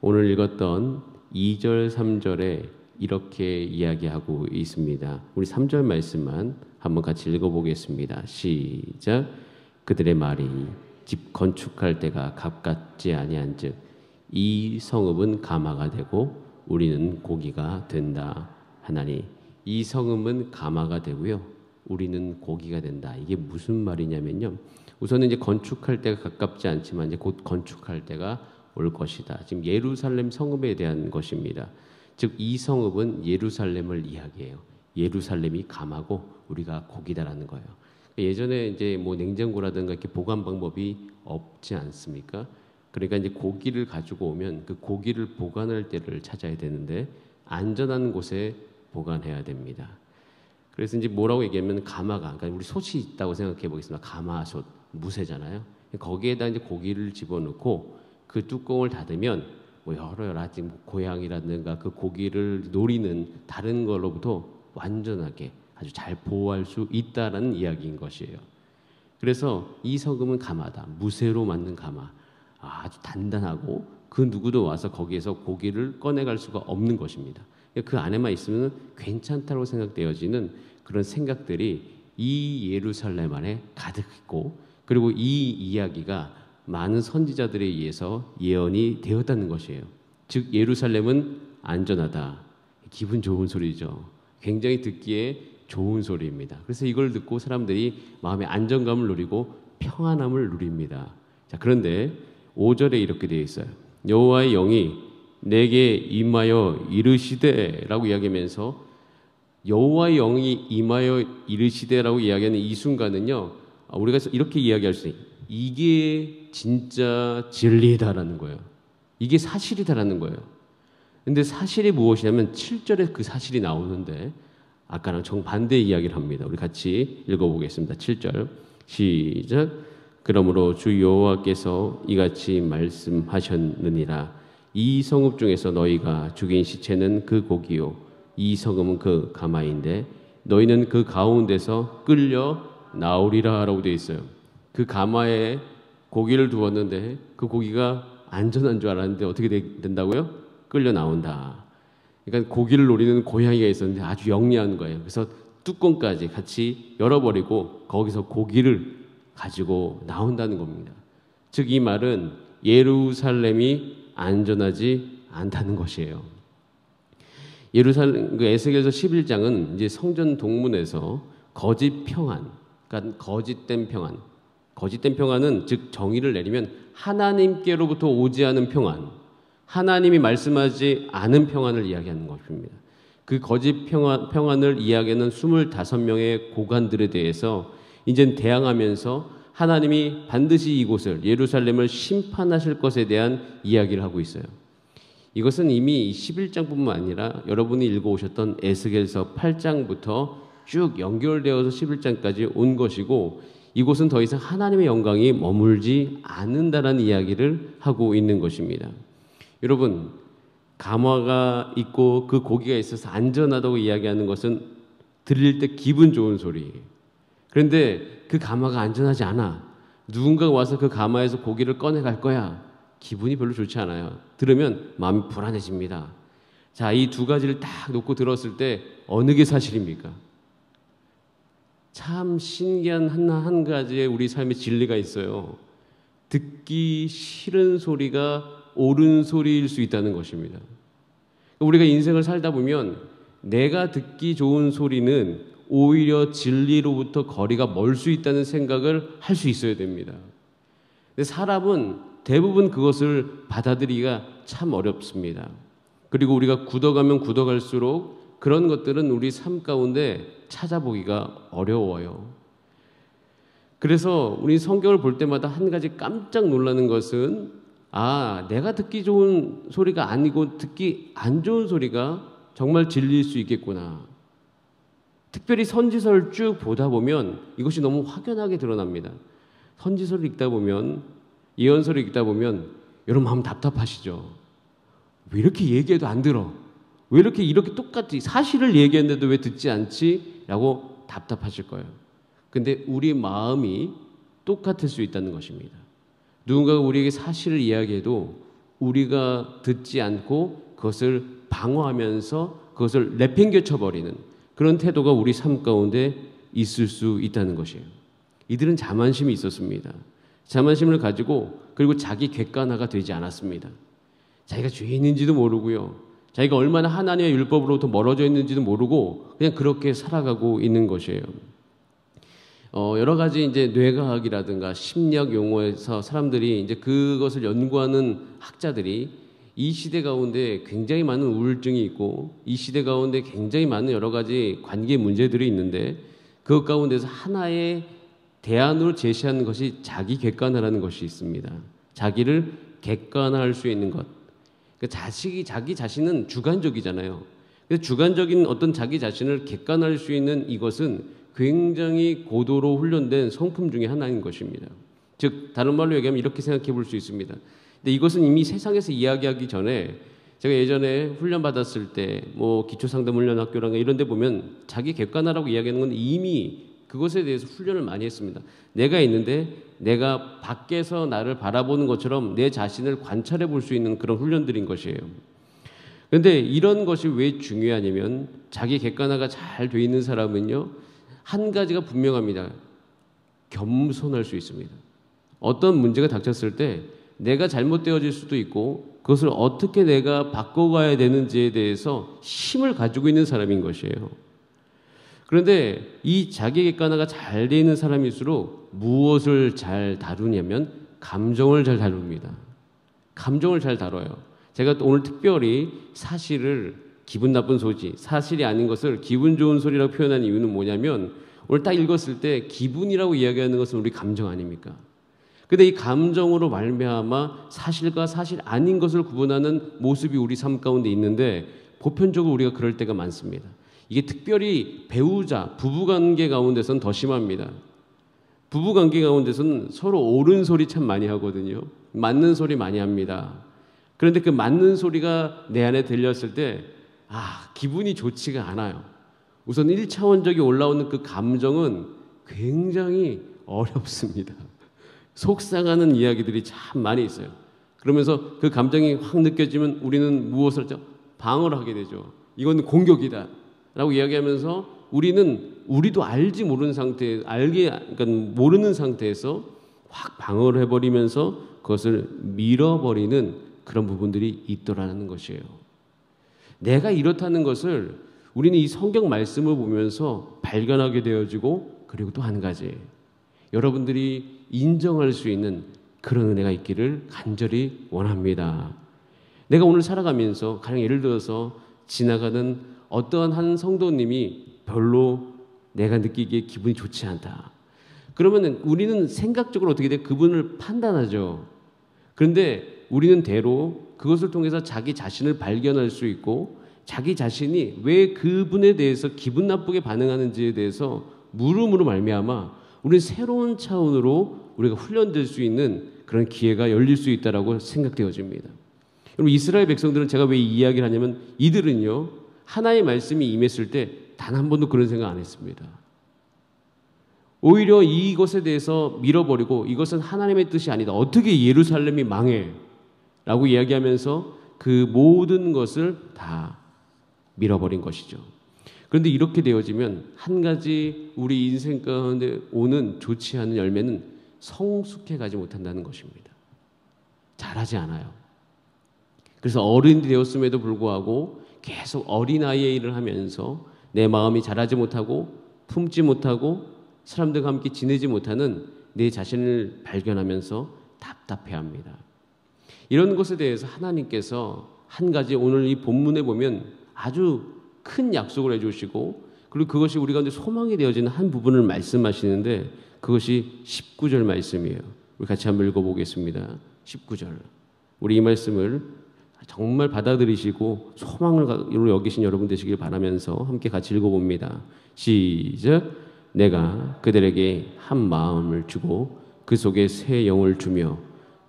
오늘 읽었던 2절, 3절에 이렇게 이야기하고 있습니다. 우리 3절 말씀만 한번 같이 읽어보겠습니다. 시작. 그들의 말이 집 건축할 때가 가깝지 아니한즉 이 성읍은 가마가 되고 우리는 고기가 된다 하나니. 이 성읍은 가마가 되고요, 우리는 고기가 된다. 이게 무슨 말이냐면요, 우선은 이제 건축할 때가 가깝지 않지만 이제 곧 건축할 때가 올 것이다. 지금 예루살렘 성읍에 대한 것입니다. 즉 이 성읍은 예루살렘을 이야기해요. 예루살렘이 가마고 우리가 고기다라는 거예요. 예전에 이제 뭐 냉장고라든가 이렇게 보관 방법이 없지 않습니까? 그러니까 이제 고기를 가지고 오면 그 고기를 보관할 때를 찾아야 되는데 안전한 곳에 보관해야 됩니다. 그래서 이제 뭐라고 얘기하면 가마가, 그러니까 우리 솥이 있다고 생각해 보겠습니다. 가마솥, 무쇠잖아요. 거기에다 이제 고기를 집어넣고 그 뚜껑을 닫으면 뭐 여러 지금 고양이라든가 그 고기를 노리는 다른 걸로부터 완전하게 아주 잘 보호할 수 있다라는 이야기인 것이에요. 그래서 이 성금은 가마다. 무쇠로 만든 가마. 아주 단단하고 그 누구도 와서 거기에서 고기를 꺼내갈 수가 없는 것입니다. 그 안에만 있으면 괜찮다고 생각되어지는 그런 생각들이 이 예루살렘 안에 가득 있고, 그리고 이 이야기가 많은 선지자들에 의해서 예언이 되었다는 것이에요. 즉 예루살렘은 안전하다. 기분 좋은 소리죠. 굉장히 듣기에 좋은 소리입니다. 그래서 이걸 듣고 사람들이 마음의 안정감을 누리고 평안함을 누립니다. 자, 그런데 5절에 이렇게 되어 있어요. 여호와의 영이 내게 임하여 이르시되라고 이야기하면서, 여호와의 영이 임하여 이르시되라고 이야기하는 이 순간은요, 우리가 이렇게 이야기할 수 있어요. 이게 진짜 진리다라는 거예요. 이게 사실이다라는 거예요. 근데 사실이 무엇이냐면 7절에 그 사실이 나오는데 아까랑 정반대 이야기를 합니다. 우리 같이 읽어보겠습니다. 7절 시작. 그러므로 주 여호와께서 이같이 말씀하셨느니라. 이 성읍 중에서 너희가 죽인 시체는 그 고기요, 이 성읍은 그 가마인데 너희는 그 가운데서 끌려 나오리라 라고 되어 있어요. 그 가마에 고기를 두었는데 그 고기가 안전한 줄 알았는데 어떻게 된다고요? 끌려 나온다. 그러니까 고기를 노리는 고양이가 있었는데 아주 영리한 거예요. 그래서 뚜껑까지 같이 열어버리고 거기서 고기를 가지고 나온다는 겁니다. 즉 이 말은 예루살렘이 안전하지 않다는 것이에요. 예루살렘, 그 에스겔서 11장은 이제 성전 동문에서 거짓 평안, 그러니까 거짓된 평안, 거짓된 평안은 즉 정의를 내리면 하나님께로부터 오지 않은 평안, 하나님이 말씀하지 않은 평안을 이야기하는 것입니다. 그 거짓 평안을 이야기하는 25명의 고관들에 대해서 이제 대항하면서 하나님이 반드시 이곳을, 예루살렘을 심판하실 것에 대한 이야기를 하고 있어요. 이것은 이미 11장뿐만 아니라 여러분이 읽어오셨던 에스겔서 8장부터 쭉 연결되어서 11장까지 온 것이고, 이곳은 더 이상 하나님의 영광이 머물지 않는다라는 이야기를 하고 있는 것입니다. 여러분, 가마가 있고 그 고기가 있어서 안전하다고 이야기하는 것은 들릴 때 기분 좋은 소리예요. 그런데 그 가마가 안전하지 않아. 누군가가 와서 그 가마에서 고기를 꺼내갈 거야. 기분이 별로 좋지 않아요. 들으면 마음이 불안해집니다. 자, 이 두 가지를 딱 놓고 들었을 때 어느 게 사실입니까? 참 신기한 한 가지의 우리 삶의 진리가 있어요. 듣기 싫은 소리가 옳은 소리일 수 있다는 것입니다. 우리가 인생을 살다 보면 내가 듣기 좋은 소리는 오히려 진리로부터 거리가 멀 수 있다는 생각을 할 수 있어야 됩니다. 근데 사람은 대부분 그것을 받아들이기가 참 어렵습니다. 그리고 우리가 굳어가면 굳어갈수록 그런 것들은 우리 삶 가운데 찾아보기가 어려워요. 그래서 우리 성경을 볼 때마다 한 가지 깜짝 놀라는 것은, 내가 듣기 좋은 소리가 아니고 듣기 안 좋은 소리가 정말 진리일 수 있겠구나. 특별히 선지서를 쭉 보다 보면 이것이 너무 확연하게 드러납니다. 선지서를 읽다 보면, 예언서를 읽다 보면 여러분 마음 답답하시죠? 왜 이렇게 얘기해도 안 들어? 왜 이렇게 똑같이 사실을 얘기했는데도 왜 듣지 않지? 라고 답답하실 거예요. 근데 우리 마음이 똑같을 수 있다는 것입니다. 누군가가 우리에게 사실을 이야기해도 우리가 듣지 않고 그것을 방어하면서 그것을 내팽개쳐 버리는 그런 태도가 우리 삶 가운데 있을 수 있다는 것이에요. 이들은 자만심이 있었습니다. 자만심을 가지고 그리고 자기 객관화가 되지 않았습니다. 자기가 죄인인지도 모르고요. 자기가 얼마나 하나님의 율법으로부터 멀어져 있는지도 모르고 그냥 그렇게 살아가고 있는 것이에요. 여러 가지 이제 뇌과학이라든가 심리학 용어에서 사람들이 이제 그것을 연구하는 학자들이 이 시대 가운데 굉장히 많은 우울증이 있고 이 시대 가운데 굉장히 많은 여러 가지 관계 문제들이 있는데 그 가운데서 하나의 대안으로 제시하는 것이 자기 객관화라는 것이 있습니다. 자기를 객관화할 수 있는 것. 그러니까 자기 자신은 주관적이잖아요. 그래서 주관적인 어떤 자기 자신을 객관화할 수 있는 이것은 굉장히 고도로 훈련된 성품 중에 하나인 것입니다. 즉 다른 말로 얘기하면 이렇게 생각해 볼 수 있습니다. 근데 이것은 이미 세상에서 이야기하기 전에 제가 예전에 훈련 받았을 때 뭐 기초상담훈련학교랑 이런 데 보면 자기 객관화라고 이야기하는 건 이미 그것에 대해서 훈련을 많이 했습니다. 내가 있는데 내가 밖에서 나를 바라보는 것처럼 내 자신을 관찰해 볼 수 있는 그런 훈련들인 것이에요. 그런데 이런 것이 왜 중요하냐면 자기 객관화가 잘 돼 있는 사람은요. 한 가지가 분명합니다. 겸손할 수 있습니다. 어떤 문제가 닥쳤을 때 내가 잘못되어질 수도 있고 그것을 어떻게 내가 바꿔가야 되는지에 대해서 힘을 가지고 있는 사람인 것이에요. 그런데 이 자기 객관화가 잘 돼 있는 사람일수록 무엇을 잘 다루냐면 감정을 잘 다룹니다. 감정을 잘 다뤄요. 제가 또 오늘 특별히 사실을 기분 나쁜 소리, 사실이 아닌 것을 기분 좋은 소리라고 표현한 이유는 뭐냐면 오늘 딱 읽었을 때 기분이라고 이야기하는 것은 우리 감정 아닙니까? 근데 이 감정으로 말미암아 사실과 사실 아닌 것을 구분하는 모습이 우리 삶 가운데 있는데 보편적으로 우리가 그럴 때가 많습니다. 이게 특별히 배우자, 부부관계 가운데서는 더 심합니다. 부부관계 가운데서는 서로 옳은 소리 참 많이 하거든요. 맞는 소리 많이 합니다. 그런데 그 맞는 소리가 내 안에 들렸을 때 기분이 좋지가 않아요. 우선 1차원적이 올라오는 그 감정은 굉장히 어렵습니다. 속상하는 이야기들이 참 많이 있어요. 그러면서 그 감정이 확 느껴지면 우리는 무엇을 방어를 하게 되죠. 이건 공격이다 라고 이야기하면서 우리도 알지 모르는 상태에 그러니까 모르는 상태에서 확 방어를 해버리면서 그것을 밀어버리는 그런 부분들이 있더라는 것이에요. 내가 이렇다는 것을 우리는 이 성경 말씀을 보면서 발견하게 되어지고 그리고 또 한 가지 여러분들이 인정할 수 있는 그런 은혜가 있기를 간절히 원합니다. 내가 오늘 살아가면서 가령 예를 들어서 지나가는 어떠한 한 성도님이 별로 내가 느끼기에 기분이 좋지 않다. 그러면 우리는 생각적으로 어떻게 돼? 그분을 판단하죠. 그런데 우리는 대로 그것을 통해서 자기 자신을 발견할 수 있고 자기 자신이 왜 그분에 대해서 기분 나쁘게 반응하는지에 대해서 물음으로 말미암아 우리는 새로운 차원으로 우리가 훈련될 수 있는 그런 기회가 열릴 수 있다라고 생각되어집니다. 여러분 이스라엘 백성들은 제가 왜 이 이야기를 하냐면 이들은요 하나의 말씀이 임했을 때 단 한 번도 그런 생각 안 했습니다. 오히려 이것에 대해서 밀어버리고 이것은 하나님의 뜻이 아니다. 어떻게 예루살렘이 망해? 라고 이야기하면서 그 모든 것을 다 밀어버린 것이죠. 그런데 이렇게 되어지면 한 가지 우리 인생 가운데 오는 좋지 않은 열매는 성숙해 가지 못한다는 것입니다. 잘하지 않아요. 그래서 어른이 되었음에도 불구하고 계속 어린아이의 일을 하면서 내 마음이 자라지 못하고 품지 못하고 사람들과 함께 지내지 못하는 내 자신을 발견하면서 답답해합니다. 이런 것에 대해서 하나님께서 한 가지 오늘 이 본문에 보면 아주 큰 약속을 해주시고 그리고 그것이 우리 가운데 소망이 되어지는 한 부분을 말씀하시는데 그것이 19절 말씀이에요. 우리 같이 한번 읽어보겠습니다. 19절. 우리 이 말씀을 정말 받아들이시고 소망으로 여기신 여러분 되시길 바라면서 함께 같이 읽어봅니다. 시작. 내가 그들에게 한 마음을 주고 그 속에 새 영을 주며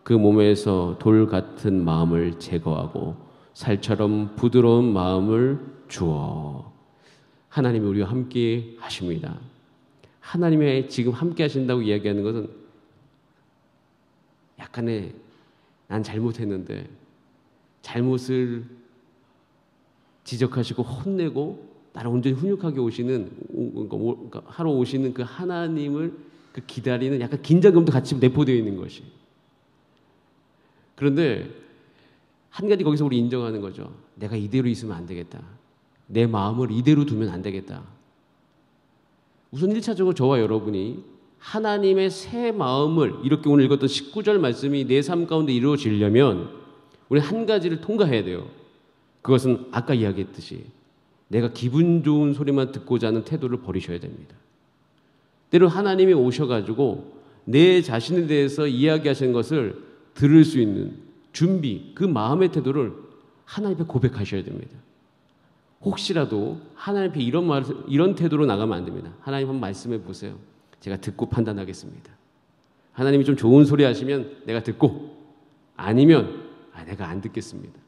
그 몸에서 돌 같은 마음을 제거하고 살처럼 부드러운 마음을 주어. 하나님이 우리와 함께 하십니다. 하나님의 지금 함께 하신다고 이야기하는 것은 약간의 난 잘못했는데 잘못을 지적하시고 혼내고 나를 온전히 훈육하게 오시는, 하러 오시는 그 하나님을 그 기다리는 약간 긴장감도 같이 내포되어 있는 것이. 그런데 한 가지 거기서 우리 인정하는 거죠. 내가 이대로 있으면 안 되겠다. 내 마음을 이대로 두면 안 되겠다. 우선 1차적으로 저와 여러분이 하나님의 새 마음을, 이렇게 오늘 읽었던 19절 말씀이 내 삶 가운데 이루어지려면 우리 한 가지를 통과해야 돼요. 그것은 아까 이야기했듯이 내가 기분 좋은 소리만 듣고자 하는 태도를 버리셔야 됩니다. 때로 하나님이 오셔가지고 내 자신에 대해서 이야기하시는 것을 들을 수 있는 준비, 그 마음의 태도를 하나님 앞에 고백하셔야 됩니다. 혹시라도 하나님 앞에 이런 태도로 나가면 안 됩니다. 하나님 한번 말씀해 보세요. 제가 듣고 판단하겠습니다. 하나님이 좀 좋은 소리 하시면 내가 듣고, 아니면 내가 안 듣겠습니다.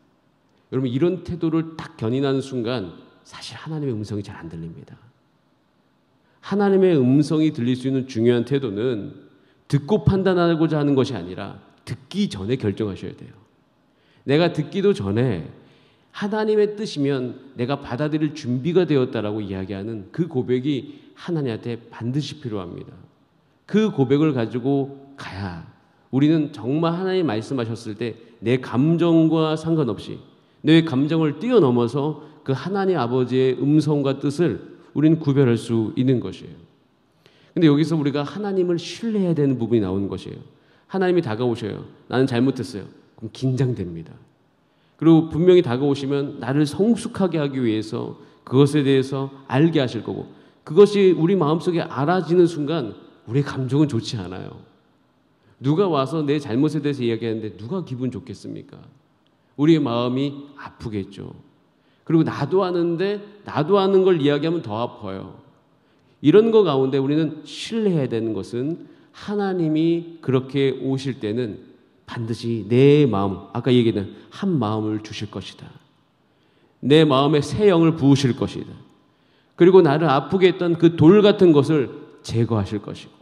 여러분, 이런 태도를 딱 견인하는 순간 사실 하나님의 음성이 잘 안 들립니다. 하나님의 음성이 들릴 수 있는 중요한 태도는 듣고 판단하고자 하는 것이 아니라 듣기 전에 결정하셔야 돼요. 내가 듣기도 전에 하나님의 뜻이면 내가 받아들일 준비가 되었다라고 이야기하는 그 고백이 하나님한테 반드시 필요합니다. 그 고백을 가지고 가야 우리는 정말 하나님 말씀하셨을 때 내 감정과 상관없이 내 감정을 뛰어넘어서 그 하나님 아버지의 음성과 뜻을 우리는 구별할 수 있는 것이에요. 근데 여기서 우리가 하나님을 신뢰해야 되는 부분이 나오는 것이에요. 하나님이 다가오셔요. 나는 잘못했어요. 그럼 긴장됩니다. 그리고 분명히 다가오시면 나를 성숙하게 하기 위해서 그것에 대해서 알게 하실 거고, 그것이 우리 마음속에 알아지는 순간 우리의 감정은 좋지 않아요. 누가 와서 내 잘못에 대해서 이야기하는데 누가 기분 좋겠습니까? 우리의 마음이 아프겠죠. 그리고 나도 아는데 나도 아는 걸 이야기하면 더 아파요. 이런 거 가운데 우리는 신뢰해야 되는 것은 하나님이 그렇게 오실 때는 반드시 내 마음, 아까 얘기했던 한 마음을 주실 것이다. 내 마음에 새 영을 부으실 것이다. 그리고 나를 아프게 했던 그 돌 같은 것을 제거하실 것이고,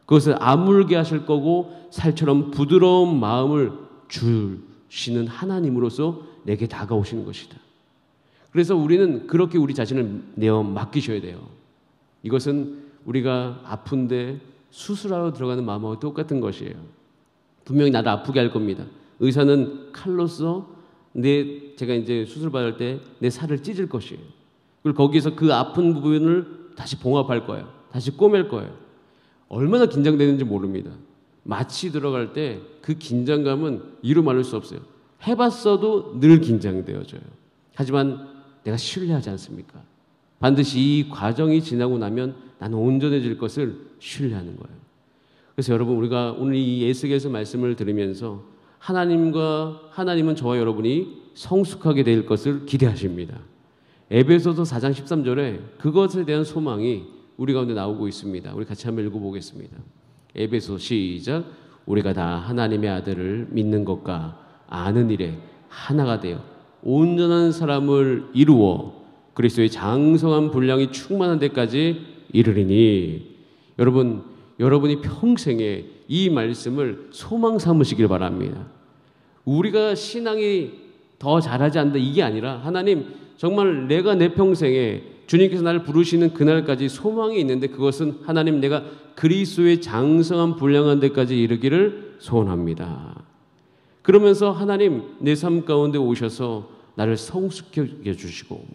그것을 아물게 하실 거고, 살처럼 부드러운 마음을 주시는 하나님으로서 내게 다가오시는 것이다. 그래서 우리는 그렇게 우리 자신을 내어 맡기셔야 돼요. 이것은 우리가 아픈데 수술하러 들어가는 마음하고 똑같은 것이에요. 분명히 나를 아프게 할 겁니다. 의사는 칼로서 제가 이제 수술 받을 때 내 살을 찢을 것이에요. 그리고 거기서 그 아픈 부분을 다시 봉합할 거예요. 다시 꼬맬 거예요. 얼마나 긴장되는지 모릅니다. 마취 들어갈 때 그 긴장감은 이루 말할 수 없어요. 해봤어도 늘 긴장되어져요. 하지만 내가 신뢰하지 않습니까? 반드시 이 과정이 지나고 나면 나는 온전해질 것을 신뢰하는 거예요. 그래서 여러분, 우리가 오늘 이 에스겔서 말씀을 들으면서 하나님은 저와 여러분이 성숙하게 될 것을 기대하십니다. 에베소서 4장 13절에 그것에 대한 소망이 우리 가운데 나오고 있습니다. 우리 같이 한번 읽어보겠습니다. 에베소 시작. 우리가 다 하나님의 아들을 믿는 것과 아는 일에 하나가 되어 온전한 사람을 이루어 그리스도의 장성한 분량이 충만한 데까지 이르리니. 여러분이 평생에 이 말씀을 소망 삼으시길 바랍니다. 우리가 신앙이 더 잘하지 않는다 이게 아니라, 하나님 정말 내가 내 평생에 주님께서 나를 부르시는 그날까지 소망이 있는데, 그것은 하나님 내가 그리스도의 장성한 분량한 데까지 이르기를 소원합니다. 그러면서 하나님 내 삶 가운데 오셔서 나를 성숙해 주시고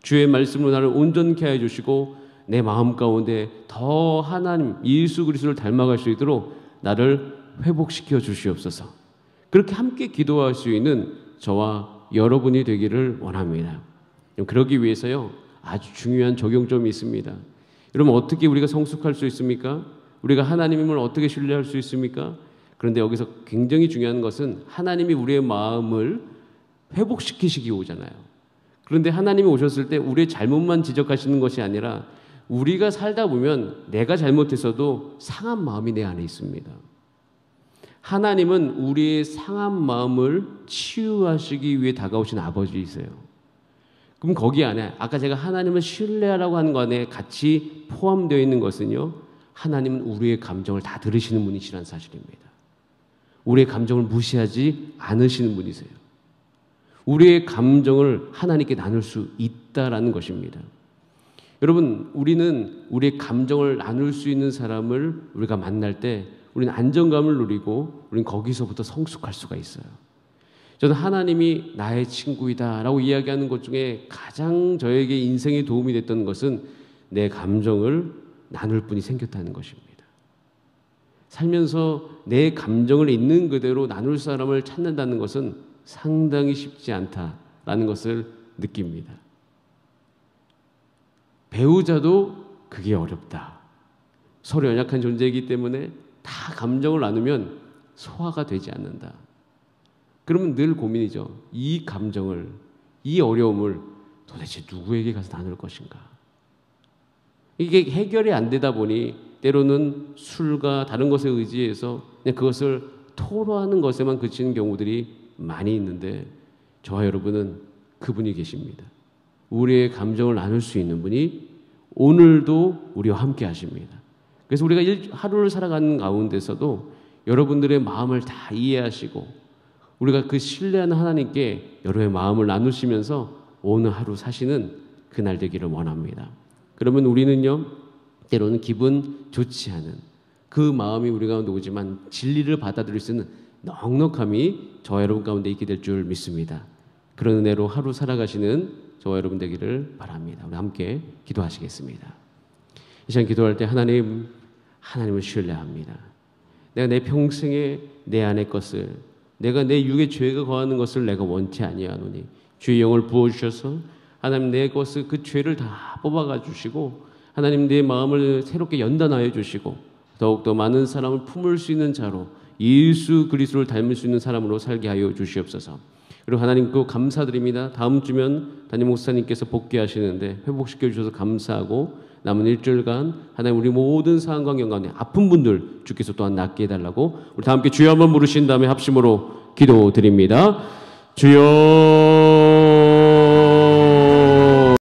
주의 말씀으로 나를 온전케 해 주시고 내 마음 가운데 더 하나님 예수 그리스도를 닮아갈 수 있도록 나를 회복시켜 주시옵소서. 그렇게 함께 기도할 수 있는 저와 여러분이 되기를 원합니다. 그러기 위해서요, 아주 중요한 적용점이 있습니다. 여러분, 어떻게 우리가 성숙할 수 있습니까? 우리가 하나님을 어떻게 신뢰할 수 있습니까? 그런데 여기서 굉장히 중요한 것은 하나님이 우리의 마음을 회복시키시기 오잖아요. 그런데 하나님이 오셨을 때 우리의 잘못만 지적하시는 것이 아니라 우리가 살다 보면 내가 잘못했어도 상한 마음이 내 안에 있습니다. 하나님은 우리의 상한 마음을 치유하시기 위해 다가오신 아버지이세요. 그럼 거기 안에 아까 제가 하나님을 신뢰하라고 하는 것 안에 같이 포함되어 있는 것은요, 하나님은 우리의 감정을 다 들으시는 분이시라는 사실입니다. 우리의 감정을 무시하지 않으시는 분이세요. 우리의 감정을 하나님께 나눌 수 있다라는 것입니다. 여러분, 우리는 우리의 감정을 나눌 수 있는 사람을 우리가 만날 때 우리는 안정감을 누리고 우리는 거기서부터 성숙할 수가 있어요. 저는 하나님이 나의 친구이다라고 이야기하는 것 중에 가장 저에게 인생에 도움이 됐던 것은 내 감정을 나눌 분이 생겼다는 것입니다. 살면서 내 감정을 있는 그대로 나눌 사람을 찾는다는 것은 상당히 쉽지 않다라는 것을 느낍니다. 배우자도 그게 어렵다. 서로 연약한 존재이기 때문에 다 감정을 나누면 소화가 되지 않는다. 그러면 늘 고민이죠. 이 감정을, 이 어려움을 도대체 누구에게 가서 나눌 것인가? 이게 해결이 안 되다 보니 때로는 술과 다른 것에 의지해서 그냥 그것을 토로하는 것에만 그치는 경우들이 많이 있는데 저와 여러분은 그분이 계십니다. 우리의 감정을 나눌 수 있는 분이 오늘도 우리와 함께 하십니다. 그래서 우리가 하루를 살아가는 가운데서도 여러분들의 마음을 다 이해하시고 우리가 그 신뢰하는 하나님께 여러분의 마음을 나누시면서 오늘 하루 사시는 그날 되기를 원합니다. 그러면 우리는요, 때로는 기분 좋지 않은 그 마음이 우리 가운데 오지만 진리를 받아들일 수 있는 넉넉함이 저와 여러분 가운데 있게 될 줄 믿습니다. 그런 은혜로 하루 살아가시는 저와 여러분 되기를 바랍니다. 우리 함께 기도하시겠습니다. 이 시간 기도할 때 하나님을 신뢰합니다. 내가 내 평생에 내 안의 것을, 내가 내 육의 죄가 거하는 것을 내가 원치 아니하노니 주의 영을 부어주셔서 하나님 내 것을 그 죄를 다 뽑아가 주시고 하나님 내 마음을 새롭게 연단하여 주시고 더욱더 많은 사람을 품을 수 있는 자로 예수 그리스도를 닮을 수 있는 사람으로 살게 하여 주시옵소서. 그리고 하나님 그 감사드립니다. 다음 주면 담임 목사님께서 복귀하시는데 회복시켜 주셔서 감사하고 남은 일주일간 하나님 우리 모든 상황 관계 가운데 아픈 분들 주께서 또한 낫게 해달라고 우리 다 함께 주여 한번 부르신 다음에 합심으로 기도드립니다. 주여